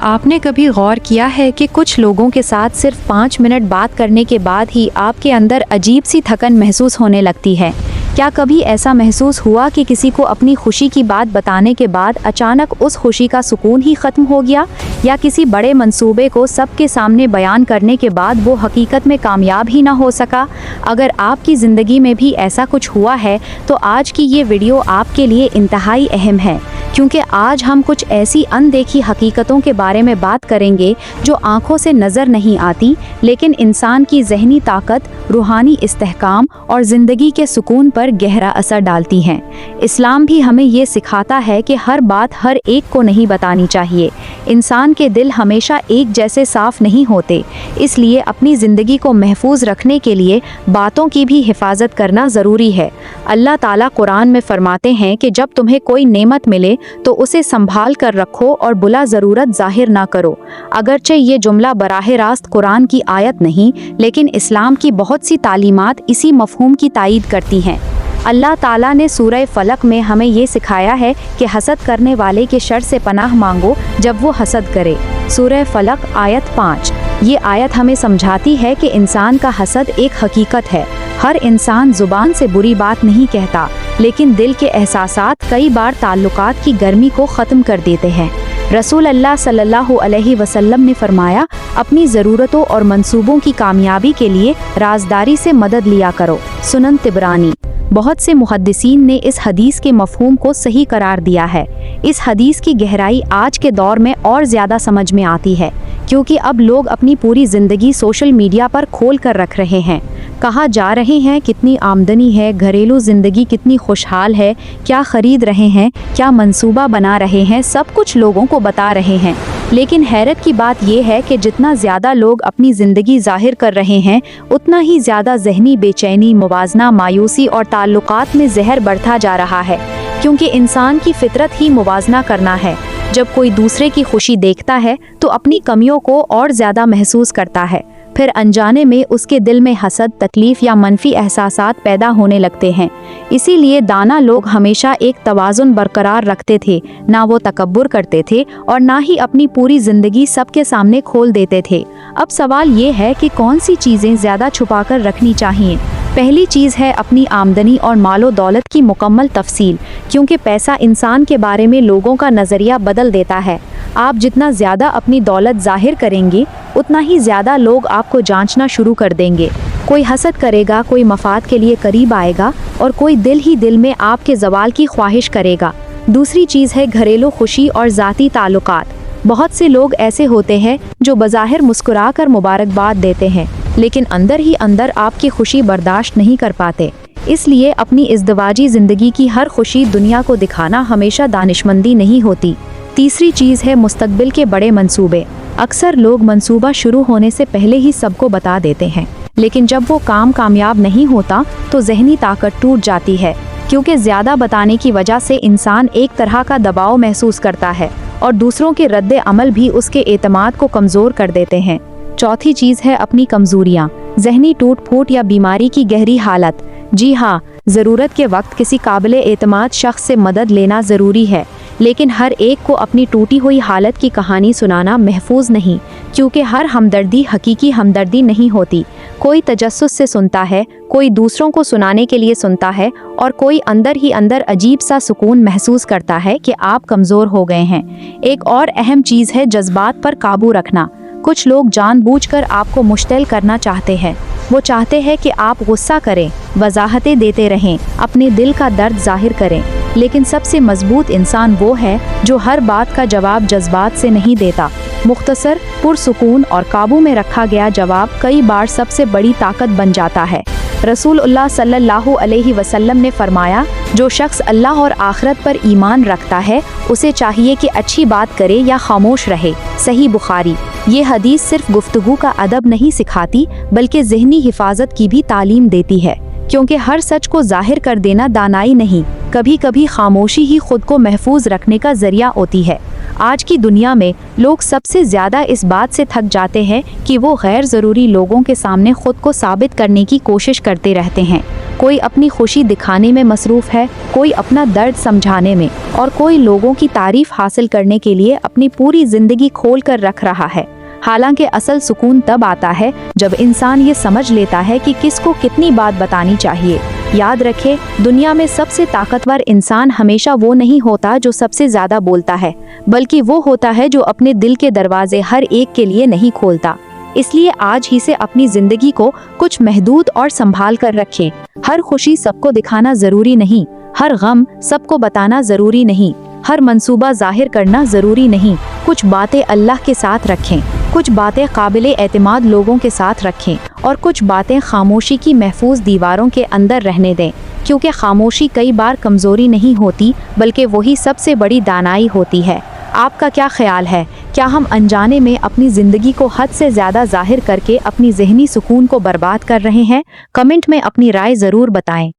आपने कभी गौर किया है कि कुछ लोगों के साथ सिर्फ 5 मिनट बात करने के बाद ही आपके अंदर अजीब सी थकन महसूस होने लगती है? क्या कभी ऐसा महसूस हुआ कि किसी को अपनी खुशी की बात बताने के बाद अचानक उस खुशी का सुकून ही ख़त्म हो गया, या किसी बड़े मंसूबे को सबके सामने बयान करने के बाद वो हकीकत में कामयाब ही ना हो सका? अगर आपकी ज़िंदगी में भी ऐसा कुछ हुआ है तो आज की ये वीडियो आपके लिए इंतहाई अहम है, क्योंकि आज हम कुछ ऐसी अनदेखी हकीकतों के बारे में बात करेंगे जो आंखों से नज़र नहीं आती, लेकिन इंसान की ज़हनी ताकत, रूहानी इस्तेहकाम और ज़िंदगी के सुकून पर गहरा असर डालती हैं। इस्लाम भी हमें ये सिखाता है कि हर बात हर एक को नहीं बतानी चाहिए। इंसान के दिल हमेशा एक जैसे साफ नहीं होते, इसलिए अपनी ज़िंदगी को महफूज रखने के लिए बातों की भी हिफाजत करना ज़रूरी है। अल्लाह ताला कुरान में फरमाते हैं कि जब तुम्हें कोई नेमत मिले तो उसे संभाल कर रखो और बुला ज़रूरत ज़ाहिर ना करो। अगरचे ये जुमला बराह रास्त कुरान की आयत नहीं, लेकिन इस्लाम की बहुत सी तालीमात इसी मफ़हूम की तायीद करती हैं। अल्लाह ताला ने सूरह फलक में हमें ये सिखाया है कि हसद करने वाले के शर से पनाह मांगो जब वो हसद करे। सूरह फलक आयत 5। ये आयत हमें समझाती है कि इंसान का हसद एक हकीकत है। हर इंसान ज़ुबान से बुरी बात नहीं कहता, लेकिन दिल के एहसासात कई बार ताल्लुकात की गर्मी को ख़त्म कर देते हैं। रसूल अल्लाह सल्लल्लाहु अलैहि वसल्लम ने फरमाया, अपनी ज़रूरतों और मंसूबों की कामयाबी के लिए राज़दारी से मदद लिया करो। सुनन तिबरानी। बहुत से मुहद्दिसीन ने इस हदीस के मफ़हूम को सही करार दिया है। इस हदीस की गहराई आज के दौर में और ज़्यादा समझ में आती है, क्योंकि अब लोग अपनी पूरी ज़िंदगी सोशल मीडिया पर खोल कर रख रहे हैं। कहाँ जा रहे हैं, कितनी आमदनी है, घरेलू ज़िंदगी कितनी खुशहाल है, क्या ख़रीद रहे हैं, क्या मंसूबा बना रहे हैं, सब कुछ लोगों को बता रहे हैं। लेकिन हैरत की बात यह है कि जितना ज़्यादा लोग अपनी ज़िंदगी ज़ाहिर कर रहे हैं, उतना ही ज़्यादा ज़हनी बेचैनी, मुवाज़ना, मायूसी और ताल्लुकात में जहर बढ़ता जा रहा है, क्योंकि इंसान की फितरत ही मुवाज़ना करना है। जब कोई दूसरे की खुशी देखता है तो अपनी कमियों को और ज़्यादा महसूस करता है, फिर अनजाने में उसके दिल में हसद, तकलीफ़ या मनफी एहसासात पैदा होने लगते हैं। इसीलिए दाना लोग हमेशा एक तवाज़ुन बरकरार रखते थे, ना वो तकब्बुर करते थे और ना ही अपनी पूरी ज़िंदगी सबके सामने खोल देते थे। अब सवाल ये है कि कौन सी चीज़ें ज़्यादा छुपाकर रखनी चाहिए। पहली चीज़ है अपनी आमदनी और मालो दौलत की मुकम्मल तफसील, क्योंकि पैसा इंसान के बारे में लोगों का नज़रिया बदल देता है। आप जितना ज़्यादा अपनी दौलत ज़ाहिर करेंगे, उतना ही ज़्यादा लोग आपको जांचना शुरू कर देंगे। कोई हसद करेगा, कोई मफाद के लिए करीब आएगा और कोई दिल ही दिल में आपके ज़वाल की ख्वाहिश करेगा। दूसरी चीज़ है घरेलू खुशी और ज़ाती ताल्लुकात। बहुत से लोग ऐसे होते हैं जो बज़ाहिर मुस्कुरा कर मुबारकबाद देते हैं, लेकिन अंदर ही अंदर आपकी खुशी बर्दाश्त नहीं कर पाते। इसलिए अपनी इज़्दवाजी ज़िंदगी की हर खुशी दुनिया को दिखाना हमेशा दानिशमंदी नहीं होती। तीसरी चीज़ है मुस्तकबिल के बड़े मंसूबे। अक्सर लोग मंसूबा शुरू होने से पहले ही सबको बता देते हैं, लेकिन जब वो काम कामयाब नहीं होता तो ज़हनी ताकत टूट जाती है, क्योंकि ज़्यादा बताने की वजह से इंसान एक तरह का दबाव महसूस करता है और दूसरों के रद्द अमल भी उसके एतमाद को कमज़ोर कर देते हैं। चौथी चीज़ है अपनी कमज़ोरियाँ, ज़हनी टूट फूट या बीमारी की गहरी हालत। जी हाँ, ज़रूरत के वक्त किसी काबिल एतमाद शख्स से मदद लेना ज़रूरी है, लेकिन हर एक को अपनी टूटी हुई हालत की कहानी सुनाना महफूज नहीं, क्योंकि हर हमदर्दी हकीकी हमदर्दी नहीं होती। कोई तजस्सुस से सुनता है, कोई दूसरों को सुनाने के लिए सुनता है और कोई अंदर ही अंदर अजीब सा सुकून महसूस करता है कि आप कमज़ोर हो गए हैं। एक और अहम चीज़ है जज्बात पर काबू रखना। कुछ लोग जानबूझकर आपको मुश्तिल करना चाहते हैं। वो चाहते हैं कि आप गुस्सा करें, वजाहतें देते रहें, अपने दिल का दर्द जाहिर करें, लेकिन सबसे मजबूत इंसान वो है जो हर बात का जवाब जज्बात से नहीं देता। मुख्तसर, पुरसुकून और काबू में रखा गया जवाब कई बार सबसे बड़ी ताकत बन जाता है। रसूलुल्लाह सल्लल्लाहु अलैहि वसल्लम ने फरमाया, जो शख्स अल्लाह और आखिरत पर ईमान रखता है उसे चाहिए कि अच्छी बात करे या खामोश रहे। सही बुखारी। ये हदीस सिर्फ गुफ्तगू का अदब नहीं सिखाती, बल्कि ज़हनी हिफाजत की भी तालीम देती है, क्योंकि हर सच को जाहिर कर देना दानाई नहीं, कभी कभी खामोशी ही खुद को महफूज रखने का जरिया होती है। आज की दुनिया में लोग सबसे ज़्यादा इस बात से थक जाते हैं कि वो गैर ज़रूरी लोगों के सामने खुद को साबित करने की कोशिश करते रहते हैं। कोई अपनी खुशी दिखाने में मसरूफ़ है, कोई अपना दर्द समझाने में, और कोई लोगों की तारीफ़ हासिल करने के लिए अपनी पूरी ज़िंदगी खोल कर रख रहा है। हालांकि असल सुकून तब आता है जब इंसान ये समझ लेता है कि किसको कितनी बात बतानी चाहिए। याद रखें, दुनिया में सबसे ताकतवर इंसान हमेशा वो नहीं होता जो सबसे ज़्यादा बोलता है, बल्कि वो होता है जो अपने दिल के दरवाजे हर एक के लिए नहीं खोलता। इसलिए आज ही से अपनी ज़िंदगी को कुछ महदूद और संभाल कर रखें। हर खुशी सबको दिखाना ज़रूरी नहीं, हर गम सबको बताना ज़रूरी नहीं, हर मंसूबा जाहिर करना ज़रूरी नहीं। कुछ बातें अल्लाह के साथ रखें, कुछ बातें काबिले एतमाद लोगों के साथ रखें, और कुछ बातें खामोशी की महफूज दीवारों के अंदर रहने दें, क्योंकि खामोशी कई बार कमज़ोरी नहीं होती बल्कि वही सबसे बड़ी दानाई होती है। आपका क्या ख्याल है? क्या हम अनजाने में अपनी ज़िंदगी को हद से ज़्यादा जाहिर करके अपनी ज़हनी सुकून को बर्बाद कर रहे हैं? कमेंट में अपनी राय ज़रूर बताएं।